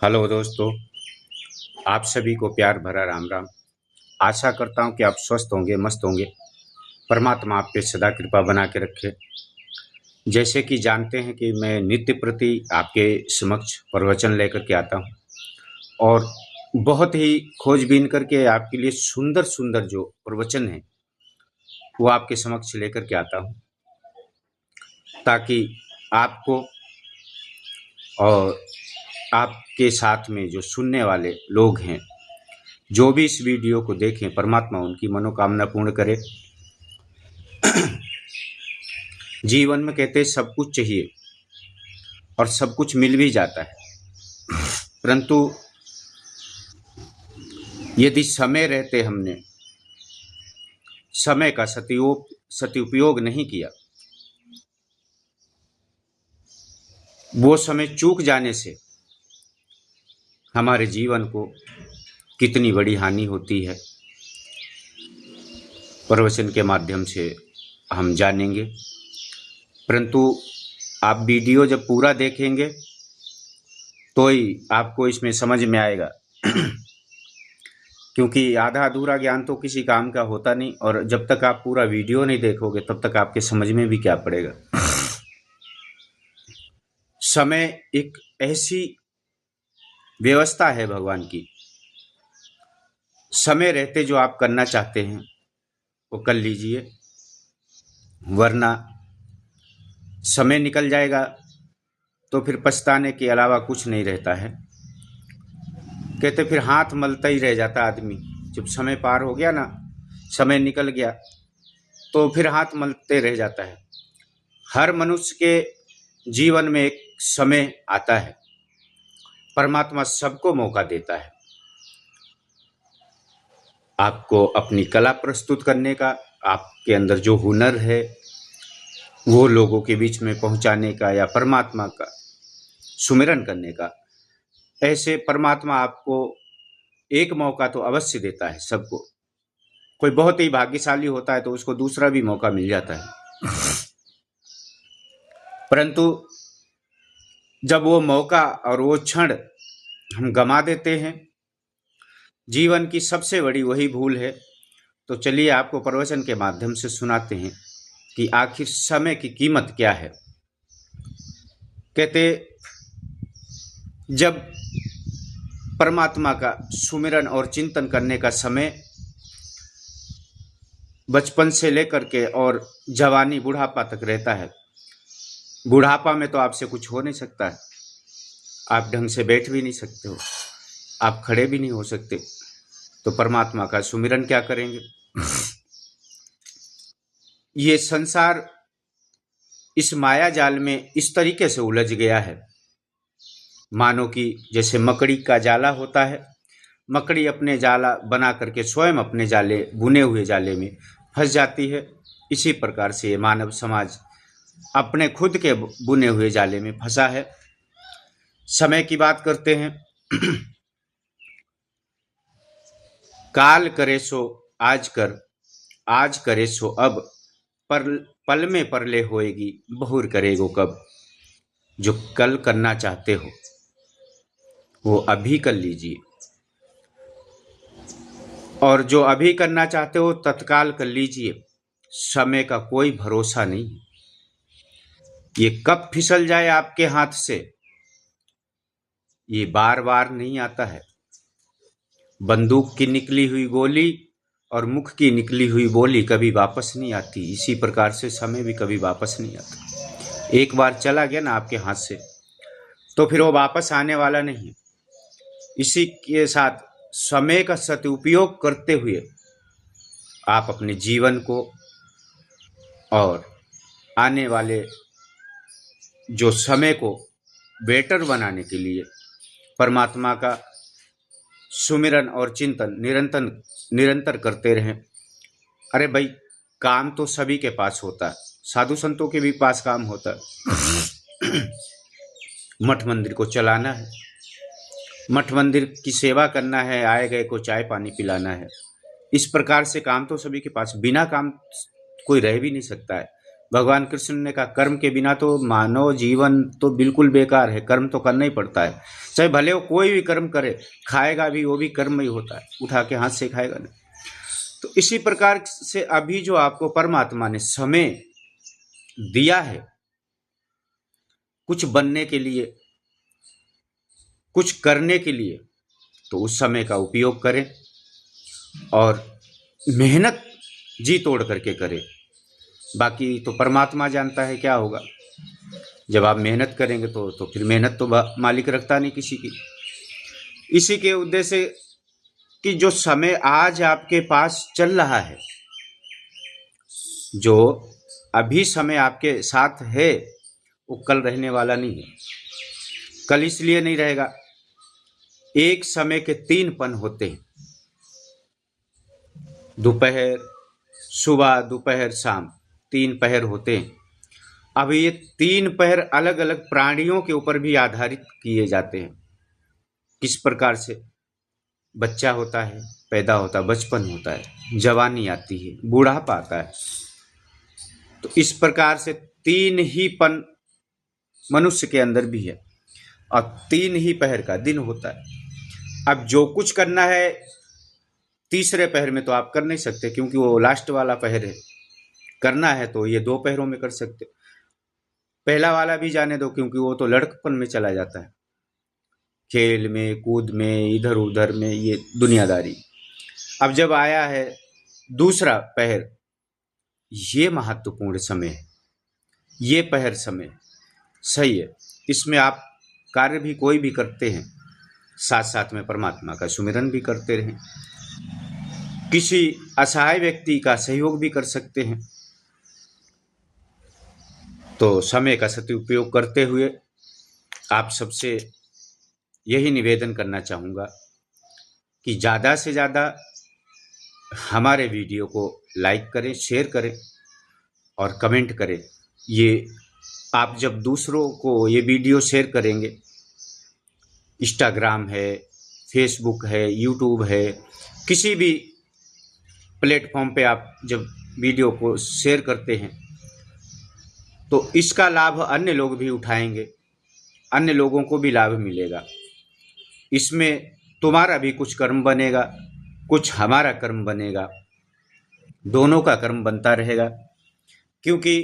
Hello दोस्तों, आप सभी को प्यार भरा राम राम। आशा करता हूँ कि आप स्वस्थ होंगे, मस्त होंगे। परमात्मा आप पे सदा कृपा बना के रखे। जैसे कि जानते हैं कि मैं नित्य प्रति आपके समक्ष प्रवचन लेकर के आता हूँ और बहुत ही खोजबीन करके आपके लिए सुंदर सुंदर जो प्रवचन हैं वो आपके समक्ष लेकर के आता हूँ, ताकि आपको और आपके साथ में जो सुनने वाले लोग हैं, जो भी इस वीडियो को देखें, परमात्मा उनकी मनोकामना पूर्ण करे। जीवन में कहते हैं सब कुछ चाहिए और सब कुछ मिल भी जाता है, परंतु यदि समय रहते हमने समय का सदुपयोग नहीं किया, वो समय चूक जाने से हमारे जीवन को कितनी बड़ी हानि होती है, प्रवचन के माध्यम से हम जानेंगे। परंतु आप वीडियो जब पूरा देखेंगे तो ही आपको इसमें समझ में आएगा क्योंकि आधा अधूरा ज्ञान तो किसी काम का होता नहीं, और जब तक आप पूरा वीडियो नहीं देखोगे तब तक आपके समझ में भी क्या पड़ेगा। समय एक ऐसी व्यवस्था है भगवान की, समय रहते जो आप करना चाहते हैं वो कर लीजिए, वरना समय निकल जाएगा तो फिर पछताने के अलावा कुछ नहीं रहता है। कहते फिर हाथ मलता ही रह जाता आदमी। जब समय पार हो गया ना, समय निकल गया, तो फिर हाथ मलते रह जाता है। हर मनुष्य के जीवन में एक समय आता है, परमात्मा सबको मौका देता है आपको अपनी कला प्रस्तुत करने का, आपके अंदर जो हुनर है वो लोगों के बीच में पहुंचाने का, या परमात्मा का सुमिरन करने का। ऐसे परमात्मा आपको एक मौका तो अवश्य देता है सबको। कोई बहुत ही भाग्यशाली होता है तो उसको दूसरा भी मौका मिल जाता है, परंतु जब वो मौका और वो क्षण हम गंवा देते हैं, जीवन की सबसे बड़ी वही भूल है। तो चलिए आपको प्रवचन के माध्यम से सुनाते हैं कि आखिर समय की कीमत क्या है। कहते जब परमात्मा का सुमिरन और चिंतन करने का समय बचपन से लेकर के और जवानी बुढ़ापा तक रहता है। बुढ़ापा में तो आपसे कुछ हो नहीं सकता है, आप ढंग से बैठ भी नहीं सकते हो, आप खड़े भी नहीं हो सकते, तो परमात्मा का सुमिरन क्या करेंगे। ये संसार इस माया जाल में इस तरीके से उलझ गया है, मानो कि जैसे मकड़ी का जाला होता है, मकड़ी अपने जाला बना करके स्वयं अपने जाले, बुने हुए जाले में फंस जाती है। इसी प्रकार से ये मानव समाज अपने खुद के बुने हुए जाले में फंसा है। समय की बात करते हैं, काल करे सो आज कर, आज करे सो अब, पर पल में परले होएगी, बहुर करेगो कब। जो कल करना चाहते हो वो अभी कर लीजिए, और जो अभी करना चाहते हो तत्काल कर लीजिए। समय का कोई भरोसा नहीं, ये कब फिसल जाए आपके हाथ से ये बार बार नहीं आता है। बंदूक की निकली हुई गोली और मुख की निकली हुई बोली कभी वापस नहीं आती, इसी प्रकार से समय भी कभी वापस नहीं आता। एक बार चला गया ना आपके हाथ से तो फिर वो वापस आने वाला नहीं। इसी के साथ समय का सदुपयोग करते हुए आप अपने जीवन को और आने वाले जो समय को बेटर बनाने के लिए परमात्मा का सुमिरन और चिंतन निरंतर करते रहें। अरे भाई, काम तो सभी के पास होता है, साधु संतों के भी पास काम होता है। मठ मंदिर को चलाना है, मठ मंदिर की सेवा करना है, आए गए को चाय पानी पिलाना है। इस प्रकार से काम तो सभी के पास, बिना काम कोई रह भी नहीं सकता है। भगवान कृष्ण ने कहा कर्म के बिना तो मानव जीवन तो बिल्कुल बेकार है, कर्म तो करना ही पड़ता है। चाहे भले वो कोई भी कर्म करे, खाएगा भी वो भी कर्म ही होता है, उठा के हाथ से खाएगा नहीं। तो इसी प्रकार से अभी जो आपको परमात्मा ने समय दिया है कुछ बनने के लिए, कुछ करने के लिए, तो उस समय का उपयोग करें और मेहनत जी तोड़ करके करें। बाकी तो परमात्मा जानता है क्या होगा। जब आप मेहनत करेंगे तो फिर मेहनत तो मालिक रखता नहीं किसी की। इसी के उद्देश्य कि जो समय आज आपके पास चल रहा है, जो अभी समय आपके साथ है, वो कल रहने वाला नहीं है। कल इसलिए नहीं रहेगा, एक समय के 3 पन होते हैं, दोपहर, सुबह, दोपहर, शाम, 3 पहर होते हैं। अब ये 3 पहर अलग अलग प्राणियों के ऊपर भी आधारित किए जाते हैं। किस प्रकार से? बच्चा होता है, पैदा होता है, बचपन होता है, जवानी आती है, बूढ़ापा आता है। तो इस प्रकार से 3 ही पन मनुष्य के अंदर भी है और 3 ही पहर का दिन होता है। अब जो कुछ करना है तीसरे पहर में तो आप कर नहीं सकते, क्योंकि वो लास्ट वाला पहर है। करना है तो ये 2 पहरों में कर सकते। पहला वाला भी जाने दो, क्योंकि वो तो लड़कपन में चला जाता है, खेल में, कूद में, इधर उधर में, ये दुनियादारी। अब जब आया है दूसरा पहर, ये महत्वपूर्ण समय है, ये पहर समय सही है। इसमें आप कार्य भी कोई भी करते हैं, साथ साथ में परमात्मा का सुमिरन भी करते रहें, किसी असहाय व्यक्ति का सहयोग भी कर सकते हैं। तो समय का सदुपयोग करते हुए आप सबसे यही निवेदन करना चाहूँगा कि ज़्यादा से ज़्यादा हमारे वीडियो को लाइक करें, शेयर करें और कमेंट करें। ये आप जब दूसरों को ये वीडियो शेयर करेंगे, इंस्टाग्राम है, फेसबुक है, यूट्यूब है, किसी भी प्लेटफॉर्म पे आप जब वीडियो को शेयर करते हैं तो इसका लाभ अन्य लोग भी उठाएंगे, अन्य लोगों को भी लाभ मिलेगा। इसमें तुम्हारा भी कुछ कर्म बनेगा, कुछ हमारा कर्म बनेगा, दोनों का कर्म बनता रहेगा। क्योंकि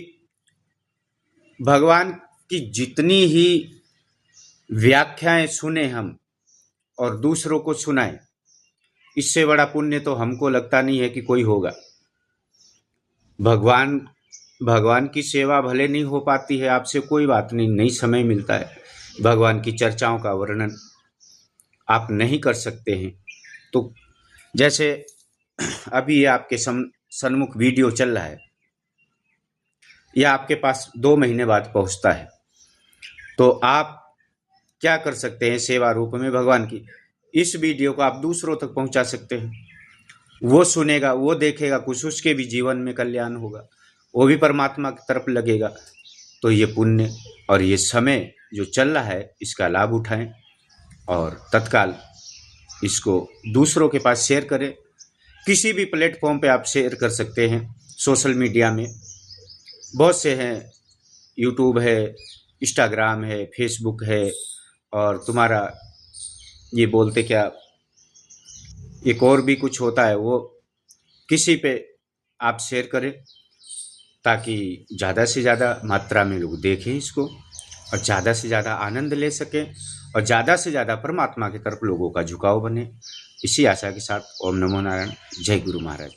भगवान की जितनी ही व्याख्याएं सुने हम और दूसरों को सुनाएं, इससे बड़ा पुण्य तो हमको लगता नहीं है कि कोई होगा। भगवान की सेवा भले नहीं हो पाती है आपसे, कोई बात नहीं, नहीं समय मिलता है, भगवान की चर्चाओं का वर्णन आप नहीं कर सकते हैं। तो जैसे अभी ये आपके सन्मुख वीडियो चल रहा है, यह आपके पास 2 महीने बाद पहुंचता है, तो आप क्या कर सकते हैं? सेवा रूप में भगवान की इस वीडियो को आप दूसरों तक पहुंचा सकते हैं। वो सुनेगा, वो देखेगा, कुछ उसके भी जीवन में कल्याण होगा, वो भी परमात्मा की तरफ लगेगा। तो ये पुण्य और ये समय जो चल रहा है, इसका लाभ उठाएं और तत्काल इसको दूसरों के पास शेयर करें। किसी भी प्लेटफॉर्म पे आप शेयर कर सकते हैं। सोशल मीडिया में बहुत से हैं, यूट्यूब है, इंस्टाग्राम है, फेसबुक है, और तुम्हारा ये बोलते क्या, एक और भी कुछ होता है, वो किसी पे आप शेयर करें ताकि ज़्यादा से ज़्यादा मात्रा में लोग देखें इसको और ज़्यादा से ज़्यादा आनंद ले सकें और ज़्यादा से ज़्यादा परमात्मा की तरफ लोगों का झुकाव बने। इसी आशा के साथ ओम नमो नारायण। जय गुरु महाराज।